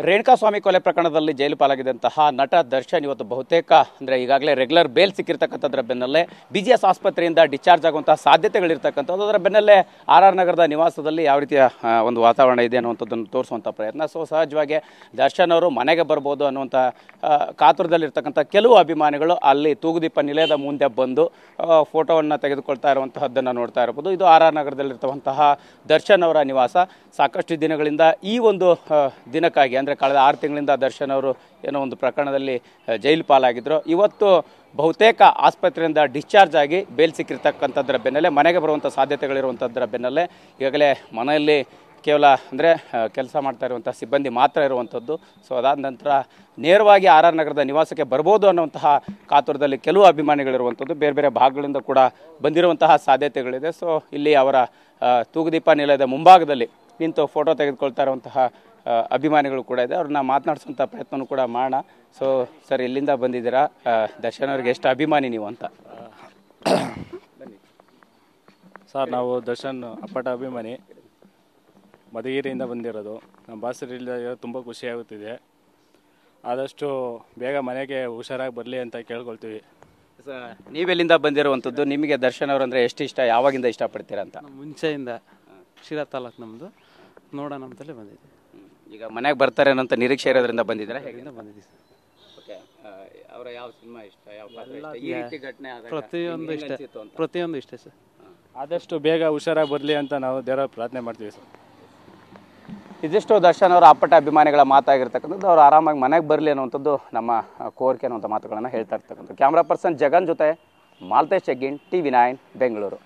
ರೇಣುಕಾಸ್ವಾಮಿ ಕೊಲೆ ಪ್ರಕರಣದಲ್ಲಿ ಜೈಲು ಪಾಲಾಗಿದ್ದಂತಹ ನಟ ದರ್ಶನ್ ಇವತ್ತು ಬಹುತೇಕ ಅಂದರೆ ಈಗಾಗಲೇ ರೆಗ್ಯುಲರ್ ಬೇಲ್ ಸಿಕ್ಕಿರ್ತಕ್ಕಂಥದ್ರ ಬೆನ್ನಲ್ಲೇ BGS ಆಸ್ಪತ್ರೆಯಿಂದ ಡಿಸ್ಚಾರ್ಜ್ ಆಗುವಂತಹ ಸಾಧ್ಯತೆಗಳಿರ್ತಕ್ಕಂಥದ್ದು. ಅದರ ಬೆನ್ನಲ್ಲೇ RR ನಗರದ ನಿವಾಸದಲ್ಲಿ ಯಾವ ರೀತಿಯ ಒಂದು ವಾತಾವರಣ ಇದೆ ಅನ್ನುವಂಥದ್ದನ್ನು ತೋರಿಸುವಂಥ ಪ್ರಯತ್ನ. ಸೊ ಸಹಜವಾಗಿ ದರ್ಶನ್ ಅವರು ಮನೆಗೆ ಬರ್ಬೋದು ಅನ್ನುವಂಥ ಕಾತುರದಲ್ಲಿರ್ತಕ್ಕಂಥ ಕೆಲವು ಅಭಿಮಾನಿಗಳು ಅಲ್ಲಿ ತೂಗುದೀಪ ನಿಲಯದ ಮುಂದೆ ಬಂದು ಫೋಟೋವನ್ನು ತೆಗೆದುಕೊಳ್ತಾ ಇರುವಂತಹದ್ದನ್ನು ನೋಡ್ತಾ ಇರಬಹುದು. ಇದು RR ನಗರದಲ್ಲಿರ್ತಕ್ಕಂತಹ ದರ್ಶನ್ ಅವರ ನಿವಾಸ. ಸಾಕಷ್ಟು ದಿನಗಳಿಂದ ಈ ಒಂದು ದಿನಕ್ಕಾಗಿ ಅಂದರೆ ಕಳೆದ 6 ತಿಂಗಳಿಂದ ದರ್ಶನ್ ಅವರು ಏನೋ ಒಂದು ಪ್ರಕರಣದಲ್ಲಿ ಜೈಲು ಪಾಲಾಗಿದ್ದರು. ಇವತ್ತು ಬಹುತೇಕ ಆಸ್ಪತ್ರೆಯಿಂದ ಡಿಸ್ಚಾರ್ಜ್ ಆಗಿ ಬೇಲ್ ಸಿಕ್ಕಿರ್ತಕ್ಕಂಥದ್ರ ಬೆನ್ನಲ್ಲೇ ಮನೆಗೆ ಬರುವಂಥ ಸಾಧ್ಯತೆಗಳಿರುವಂಥದ್ರ ಬೆನ್ನಲ್ಲೇ ಈಗಾಗಲೇ ಮನೆಯಲ್ಲಿ ಕೇವಲ ಅಂದರೆ ಕೆಲಸ ಮಾಡ್ತಾ ಇರುವಂಥ ಸಿಬ್ಬಂದಿ ಮಾತ್ರ ಇರುವಂಥದ್ದು. ಸೊ ಅದಾದ ನಂತರ ನೇರವಾಗಿ RR ನಗರದ ನಿವಾಸಕ್ಕೆ ಬರ್ಬೋದು ಅನ್ನುವಂತಹ ಕಾತುರದಲ್ಲಿ ಕೆಲವು ಅಭಿಮಾನಿಗಳಿರುವಂಥದ್ದು. ಬೇರೆ ಬೇರೆ ಭಾಗಗಳಿಂದ ಕೂಡ ಬಂದಿರುವಂತಹ ಸಾಧ್ಯತೆಗಳಿದೆ. ಸೊ ಇಲ್ಲಿ ಅವರ ತೂಗುದೀಪ ನಿಲಯದ ಮುಂಭಾಗದಲ್ಲಿ ನಿಂತು ಫೋಟೋ ತೆಗೆದುಕೊಳ್ತಾ ಇರುವಂತಹ ಅಭಿಮಾನಿಗಳು ಕೂಡ ಇದೆ. ಅವ್ರನ್ನ ಮಾತನಾಡಿಸುವಂಥ ಪ್ರಯತ್ನವೂ ಕೂಡ ಮಾಡೋಣ. ಸೊ ಸರ್, ಎಲ್ಲಿಂದ ಬಂದಿದ್ದೀರಾ? ದರ್ಶನ್ ಅವ್ರಿಗೆ ಎಷ್ಟು ಅಭಿಮಾನಿ ನೀವು ಅಂತ? ಸರ್, ನಾವು ದರ್ಶನ್ ಅಪ್ಪಟ ಅಭಿಮಾನಿ, ಮಧುಗಿರಿಯಿಂದ ಬಂದಿರೋದು. ನಮ್ಮ ಬಾಸರಿಲ್ಲ ತುಂಬ ಖುಷಿಯಾಗುತ್ತಿದೆ. ಆದಷ್ಟು ಬೇಗ ಮನೆಗೆ ಹುಷಾರಾಗಿ ಬರಲಿ ಅಂತ ಕೇಳ್ಕೊಳ್ತೀವಿ. ನೀವೆಲ್ಲಿಂದ ಬಂದಿರುವಂಥದ್ದು? ನಿಮಗೆ ದರ್ಶನ್ ಅವರು ಅಂದರೆ ಎಷ್ಟು ಇಷ್ಟ? ಯಾವಾಗಿಂದ ಇಷ್ಟಪಡ್ತೀರಾ ಅಂತ? ಮುಂಚೆಯಿಂದ ಶಿರಾ ತಾಲೂಕು ನಮ್ಮದು, ನೋಡೋಣ ಅಂತಲೇ ಬಂದಿದ್ದೆ. ಈಗ ಮನೆಗೆ ಬರ್ತಾರೆ ಅನ್ನೋಂಥ ನಿರೀಕ್ಷೆ ಇರೋದ್ರಿಂದ ಬಂದಿದ್ದೀರಾ? ಹೇಗಿಂದ ಬಂದಿದ್ದೀವಿ ಸರ್. ಓಕೆ, ಅವರ ಯಾವ ಸಿನಿಮಾ ಇಷ್ಟ, ಯಾವ ಪಾತ್ರ ಇಷ್ಟ, ಈ ರೀತಿ ಘಟನೆ ಆದಾಗ ಪ್ರತಿಯೊಂದು ಇಷ್ಟ, ಅನಿಸಿತ್ತು ಅಂತ? ಪ್ರತಿಯೊಂದು ಇಷ್ಟ ಸರ್. ಆದಷ್ಟು ಬೇಗ ಹುಷಾರಾಗಿ ಬರಲಿ ಅಂತ ನಾವು ದೇವರ ಪ್ರಾರ್ಥನೆ ಮಾಡ್ತೀವಿ ಸರ್. ಇದಿಷ್ಟು ದರ್ಶನ್ ಅವರ ಅಪ್ಪಟ ಅಭಿಮಾನಿಗಳ ಮಾತಾಗಿರ್ತಕ್ಕಂಥದ್ದು. ಅವ್ರು ಆರಾಮಾಗಿ ಮನೆಗೆ ಬರಲಿ ಅನ್ನುವಂಥದ್ದು ನಮ್ಮ ಕೋರಿಕೆ ಅನ್ನುವಂಥ ಮಾತುಗಳನ್ನು ಹೇಳ್ತಾ ಇರ್ತಕ್ಕಂಥದ್ದು. ಕ್ಯಾಮ್ರಾ ಪರ್ಸನ್ ಜಗನ್ ಜೊತೆ ಮಾಲ್ತೇಶ್ ಹೆಗ್ಗಿನ್, TV9 ಬೆಂಗಳೂರು.